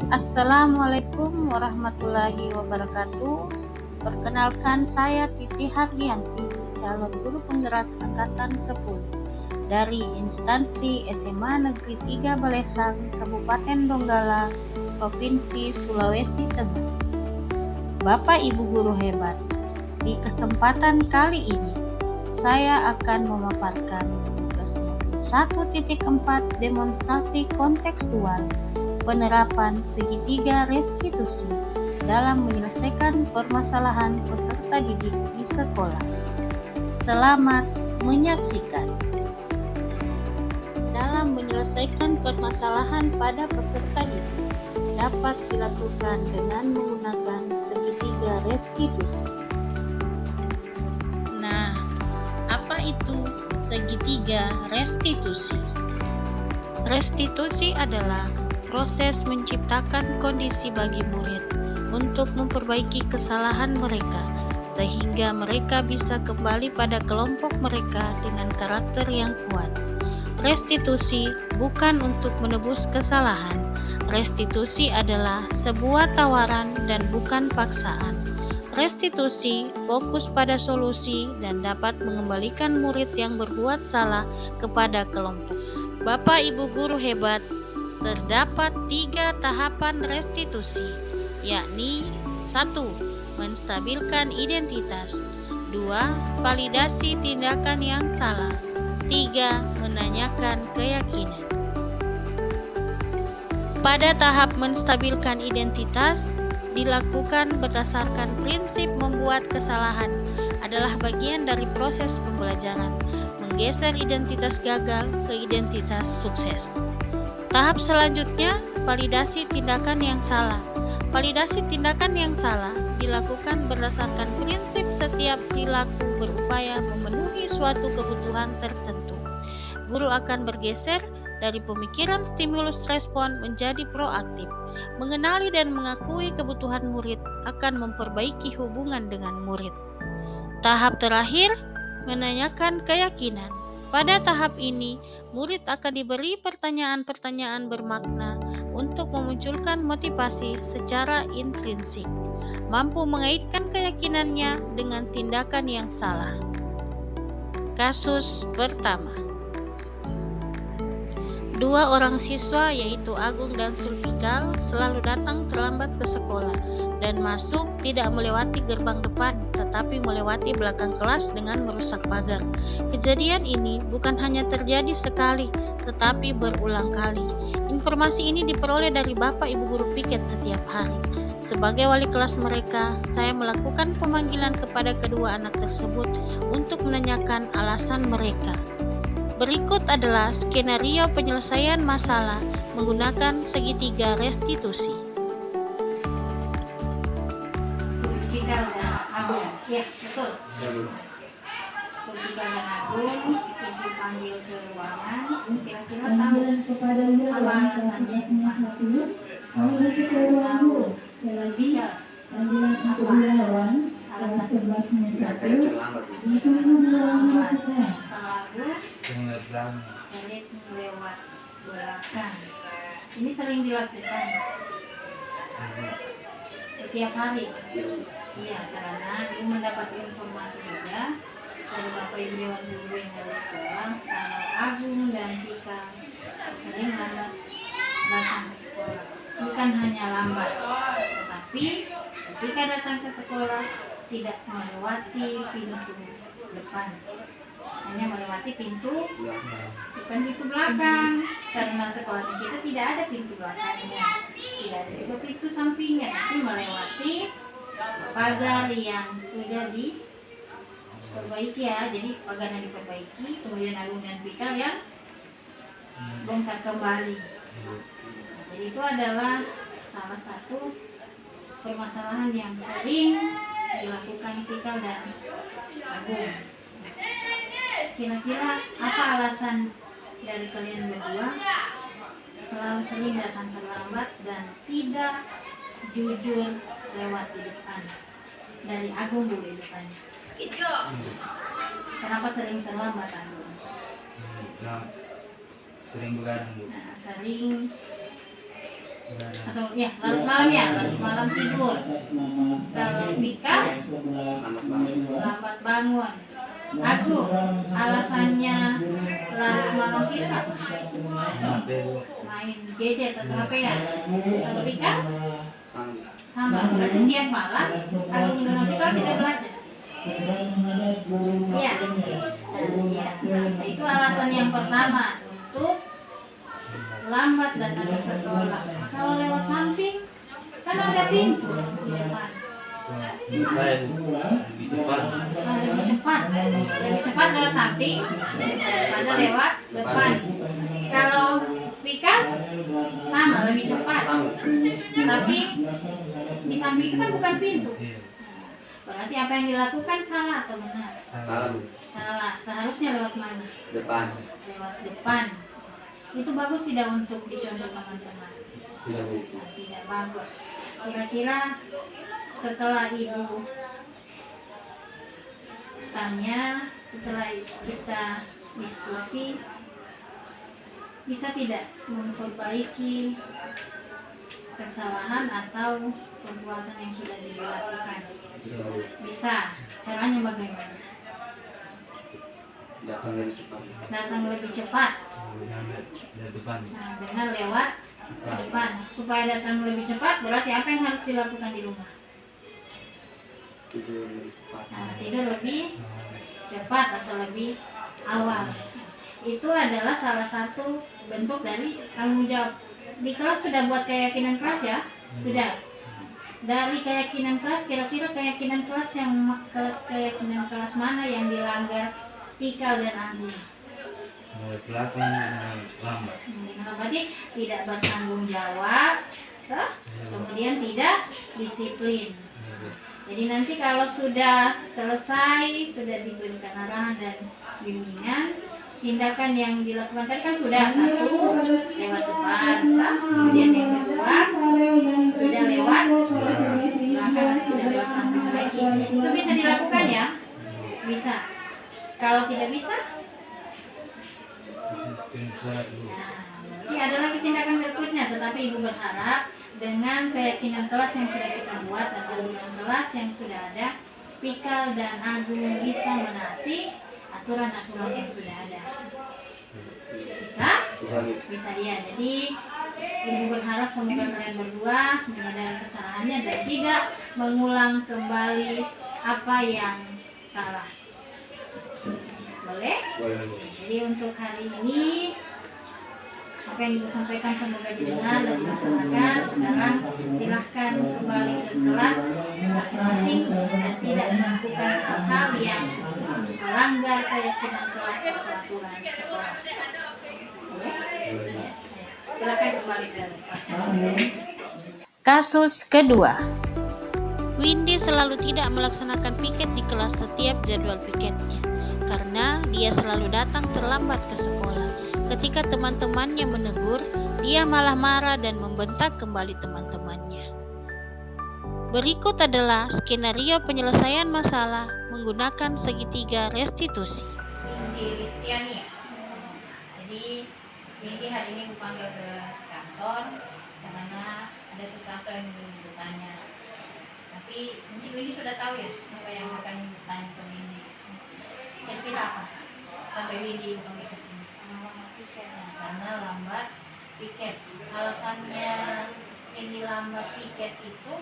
Assalamualaikum warahmatullahi wabarakatuh. Perkenalkan, saya Titi Hardianti, calon guru penggerak angkatan 10 dari instansi SMA Negeri 3 Balesang, Kabupaten Donggala, Provinsi Sulawesi Tengah. Bapak Ibu guru hebat, di kesempatan kali ini saya akan memaparkan tugas 1.4 demonstrasi kontekstual penerapan segitiga restitusi dalam menyelesaikan permasalahan peserta didik di sekolah. Selamat menyaksikan. Dalam menyelesaikan permasalahan pada peserta didik dapat dilakukan dengan menggunakan segitiga restitusi. Nah, apa itu segitiga restitusi? Restitusi adalah proses menciptakan kondisi bagi murid untuk memperbaiki kesalahan mereka sehingga mereka bisa kembali pada kelompok mereka dengan karakter yang kuat. Restitusi bukan untuk menebus kesalahan. Restitusi adalah sebuah tawaran dan bukan paksaan. Restitusi fokus pada solusi dan dapat mengembalikan murid yang berbuat salah kepada kelompok. Bapak Ibu guru hebat, terdapat 3 tahapan restitusi, yakni 1. Menstabilkan identitas, 2. Validasi tindakan yang salah, 3. Menanyakan keyakinan. Pada tahap menstabilkan identitas, dilakukan berdasarkan prinsip membuat kesalahan adalah bagian dari proses pembelajaran, menggeser identitas gagal ke identitas sukses. Tahap selanjutnya, validasi tindakan yang salah. Validasi tindakan yang salah dilakukan berdasarkan prinsip setiap perilaku berupaya memenuhi suatu kebutuhan tertentu. Guru akan bergeser dari pemikiran stimulus respon menjadi proaktif. Mengenali dan mengakui kebutuhan murid akan memperbaiki hubungan dengan murid. Tahap terakhir, menanyakan keyakinan. Pada tahap ini, murid akan diberi pertanyaan-pertanyaan bermakna untuk memunculkan motivasi secara intrinsik, mampu mengaitkan keyakinannya dengan tindakan yang salah. Kasus pertama. 2 orang siswa yaitu Agung dan Sulfikal selalu datang terlambat ke sekolah dan masuk tidak melewati gerbang depan tetapi melewati belakang kelas dengan merusak pagar. Kejadian ini bukan hanya terjadi sekali tetapi berulang kali. Informasi ini diperoleh dari Bapak Ibu guru piket setiap hari. Sebagai wali kelas mereka, saya melakukan pemanggilan kepada kedua anak tersebut untuk menanyakan alasan mereka. Berikut adalah skenario penyelesaian masalah menggunakan segitiga restitusi. Sulfikal dan Agung, ya betul. Sulfikal dan Agung itu panggil ke ruangan. Kira-kira tahu apa alasannya? Tahu. Sulfikal. Apa alasannya? Sulit melewat belakang. Ini sering dilakukan setiap hari. Iya, karena dia mendapat informasi juga dari Bapak Ibu Dewan Guru yang ada di sekolah kalau Agung dan Pika sering lambat datang ke sekolah. Bukan hanya lambat, tetapi ketika datang ke sekolah tidak melewati pintu depan, hanya melewati pintu bukan pintu belakang, karena sekolah kita tidak ada pintu belakangnya, tidak ada juga pintu sampingnya, tapi melewati pagar yang sudah diperbaiki ya. Jadi pagarnya diperbaiki, kemudian Agung dan Pika yang bongkar kembali. Jadi itu adalah salah satu permasalahan yang sering dilakukan Pika dan Agung. Kira-kira apa alasan dari kalian berdua selalu sering datang terlambat dan tidak jujur lewat di depan? Dari Agung dulu ditanya. Kenapa sering terlambat, Agung? Sering begadang, Bu. Nah, sering atau ya larut malam ya, larut malam tidur. Kalau Pika lambat bangun. Agung, alasannya larut malam tidur apa? Main gadget atau HP ya. Kalau Pika sama, berarti tiap malam Agung dengan Pika tidak belajar. Iya. Iya. Nah, itu alasan yang pertama untuk lambat datang ke sekolah. Kalau lewat samping kan ada pintu di depan. Lebih cepat. Lebih cepat lewat samping daripada lewat depan. Kalau Pika sama, lebih cepat. Tapi di samping itu kan bukan pintu. Berarti apa yang dilakukan salah atau benar? Salah. Seharusnya lewat mana? Depan. Lewat depan. Itu bagus tidak untuk dicontoh teman-teman? Tidak bagus. Kira-kira setelah ibu tanya, setelah kita diskusi, bisa tidak memperbaiki kesalahan atau perbuatan yang sudah dilakukan? Bisa. Caranya bagaimana? Datang lebih cepat. Nah, dengan lewat depan. Supaya datang lebih cepat, berarti apa yang harus dilakukan di rumah? Tidur lebih cepat atau lebih awal. Itu adalah salah satu bentuk dari tanggung jawab. Di kelas sudah buat keyakinan kelas ya? Sudah. Dari keyakinan kelas, kira-kira keyakinan kelas mana yang dilanggar Pika dan Agung? Lambat. Berarti tidak bertanggung jawab, kemudian tidak disiplin. Jadi nanti kalau sudah selesai, sudah diberikan arahan dan bimbingan, tindakan yang dilakukan tadi kan sudah satu lewat depan, kemudian yang kedua sudah lewat belakang, sudah lewat samping lagi. Itu bisa dilakukan ya? Bisa. Kalau tidak bisa, ada lagi tindakan berikutnya. Tetapi ibu berharap dengan keyakinan kelas yang sudah kita buat atau dengan kelas yang sudah ada, Pika dan Agung bisa menaati aturan-aturan yang sudah ada. Bisa ya. Jadi ibu berharap semoga kalian berdua menyadari kesalahannya dan tidak mengulang kembali apa yang salah. Boleh? Jadi untuk hari ini apa yang ibu sampaikan semoga didengar dan dilaksanakan. Sekarang silahkan kembali ke kelas masing-masing dan tidak melakukan hal-hal yang melanggar keyakinan kelas atau aturan sekolah. Silahkan kembali ke kelas. Kasus kedua. Windy selalu tidak melaksanakan piket di kelas setiap jadwal piketnya karena dia selalu datang terlambat ke sekolah. Ketika teman-temannya menegur, dia malah marah dan membentak kembali teman-temannya. Berikut adalah skenario penyelesaian masalah menggunakan segitiga restitusi. Windy Listiani. Jadi Windy hari ini dipanggil ke kantor karena ada sesuatu yang ingin ditanya. Tapi mungkin Windy sudah tahu ya apa yang akan ditanya ke Windy. Kira-kira apa? Sampai Windy dipanggil ke sini. Karena lambat piket. Alasannya ini lambat piket itu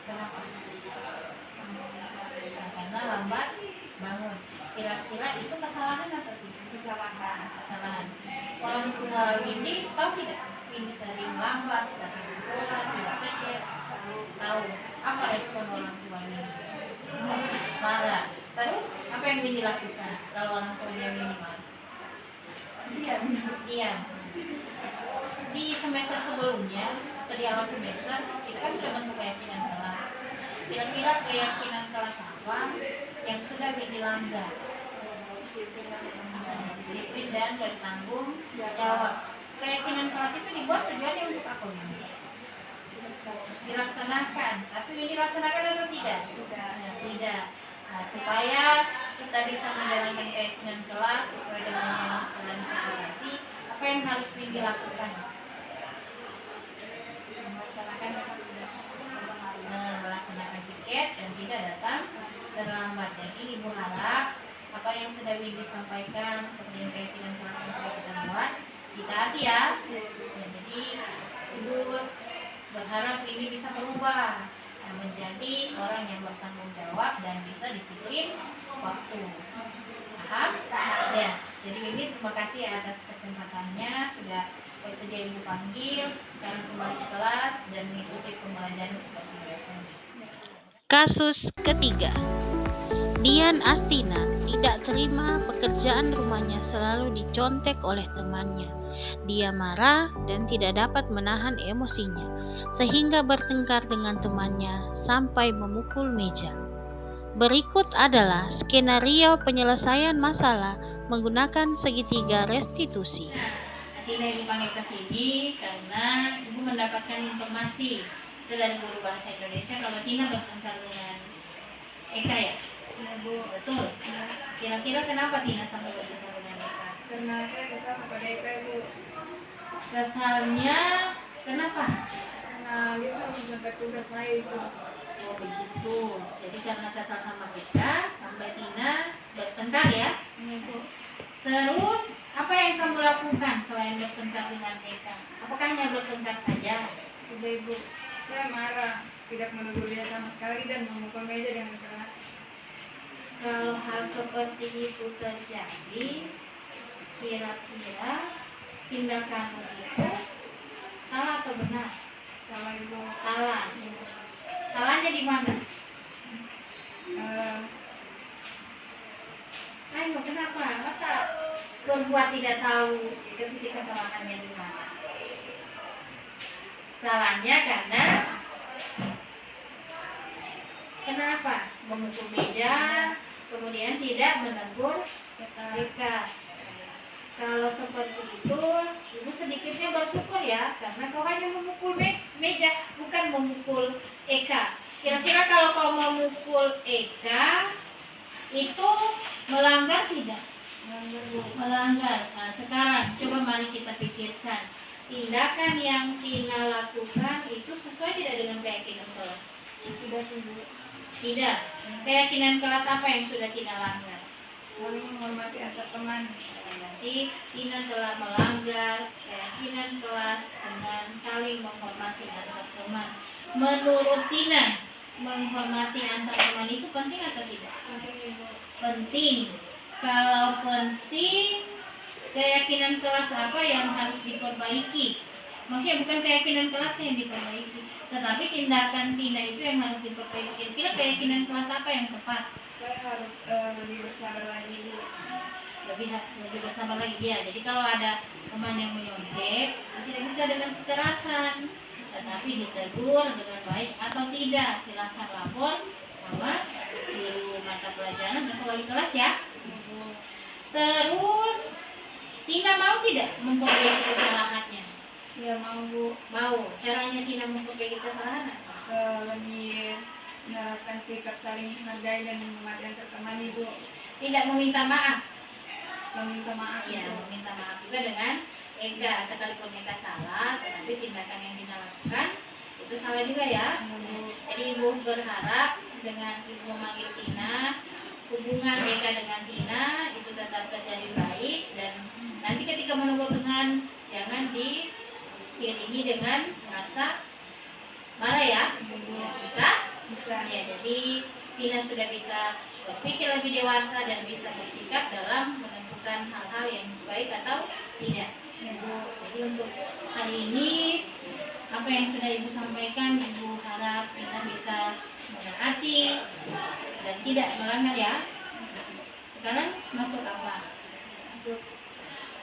kenapa? Karena lambat bangun. Kira-kira itu kesalahan atau tidak? Kesalahan. Orang tua Windy tahu tidak? Windy sering lambat datang ke sekolah, tidak piket. Tahu. Apa respon orang tua Windy? Marah. Terus apa yang Windy lakukan kalau orang tuanya Windy marah? Iya. Di semester sebelumnya atau di awal semester kita kan sudah bentuk keyakinan kelas. Kira-kira keyakinan kelas apa yang sudah dilanggar? Disiplin dan bertanggung jawab. Keyakinan kelas itu dibuat tujuannya untuk apa? Dilaksanakan. Tapi ini dilaksanakan atau tidak? Tidak. Nah, supaya kita bisa menjalankan keyakinan kelas sesuai dengan yang telah disepakati, apa yang harus dilakukan? Eka datang terlambat. Jadi Ibu harap apa yang sudah Windy sampaikan, kemudian keyakinan kelas yang sudah kita buat, ditaati ya. Jadi Ibu berharap ini bisa berubah menjadi orang yang bertanggung jawab dan bisa disiplin waktu. Paham? Ya. Jadi Windy terima kasih atas kesempatannya sudah bersedia Ibu panggil. Sekarang kembali ke kelas dan mengikuti pembelajaran seperti biasanya. Kasus ketiga. Dian Astina tidak terima pekerjaan rumahnya selalu dicontek oleh temannya. Dia marah dan tidak dapat menahan emosinya, sehingga bertengkar dengan temannya sampai memukul meja. Berikut adalah skenario penyelesaian masalah menggunakan segitiga restitusi. Tina Ibu panggil ke sini karena Ibu mendapatkan informasi dari guru bahasa Indonesia kalau Tina bertengkar dengan Eka ya? Ya Bu, Betul. Kira-kira kenapa Tina sampai bertengkar dengan Eka? karena saya kesal kepada Eka Ibu, Kesalnya kenapa? karena dia selalu mencontek tugas saya Ibu. Oh begitu. Jadi karena kesal sama Eka sampai Tina bertengkar ya? Iya Bu. Terus apa yang kamu lakukan selain bertengkar dengan Eka? Apakah hanya bertengkar saja? Sudah Ibu, saya marah, tidak menegur dia sama sekali dan memukul meja dengan keras. Kalau hal seperti itu terjadi, kira-kira tindakanmu itu salah atau benar? Salah Ibu. Salah. Salahnya di mana? Ayo, kenapa? Masa berbuat tidak tahu titik kesalahannya di mana? Salahnya karena kenapa? Memukul meja, kemudian tidak menegur Eka. Kalau seperti itu, Ibu sedikitnya bersyukur ya, karena kau hanya memukul meja, bukan memukul Eka. Kira-kira kalau kau memukul Eka, itu melanggar tidak? Melanggar. Nah, sekarang coba mari kita pikirkan, tindakan yang Tina lakukan itu sesuai tidak dengan keyakinan kelas? Tidak Ibu. Tidak. Keyakinan kelas apa yang sudah Tina langgar? Saling menghormati antar teman. Berarti Tina telah melanggar keyakinan kelas dengan saling menghormati antar teman. Menurut Tina, menghormati antar teman itu penting atau tidak? Penting Ibu. Penting. Kalau penting, keyakinan kelas apa yang harus diperbaiki? Maksudnya bukan keyakinan kelasnya yang diperbaiki, tetapi tindakan Tina itu yang harus diperbaiki. Kira-kira keyakinan kelas apa yang tepat? Saya harus lebih bersabar lagi Ibu. Lebih bersabar lagi ya. Jadi kalau ada teman yang menyontek, tidak bisa dengan kekerasan, tetapi ditegur dengan baik atau tidak. Silahkan lapor sama guru mata pelajaran atau wali kelas ya. Terus Tina mau tidak memperbaiki kesalahannya? Ya mau Bu. Mau. Caranya Tina memperbaiki kesalahan apa? Lebih menerapkan sikap saling menghargai dan menghormati antar teman Ibu. Tidak meminta maaf. Meminta maaf Ya, Ibu. meminta maaf juga dengan Eka. Sekalipun Eka salah, tetapi tindakan yang Tina lakukan itu salah juga ya. Jadi Ibu berharap dengan Ibu memanggil Tina, hubungan Eka dengan Tina itu tetap terjadi baik, dan nanti ketika menegur dengan jangan diiringi dengan rasa marah ya. Bisa? Bisa. Ya, jadi Tina sudah bisa berpikir lebih dewasa dan bisa bersikap dalam menentukan hal-hal yang baik atau tidak. Ibu, jadi untuk hari ini apa yang sudah Ibu sampaikan, Ibu harap kita bisa menaati dan tidak melanggar ya. Sekarang masuk apa? Masuk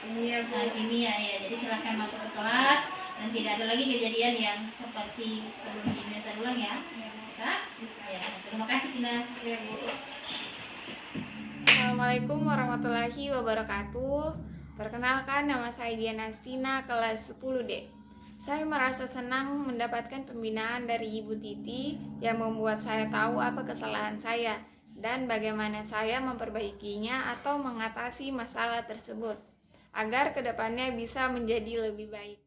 kimia Bu. Nah, kimia ya. Jadi silahkan masuk ke kelas dan tidak ada lagi kejadian yang seperti sebelum kimia terulang ya. Bisa? Bisa. Ya, terima kasih Tina. Ya Bu. Assalamualaikum warahmatullahi wabarakatuh. Perkenalkan, nama saya Dian Astina, kelas 10D. Saya merasa senang mendapatkan pembinaan dari Ibu Titi yang membuat saya tahu apa kesalahan saya dan bagaimana saya memperbaikinya atau mengatasi masalah tersebut agar kedepannya bisa menjadi lebih baik.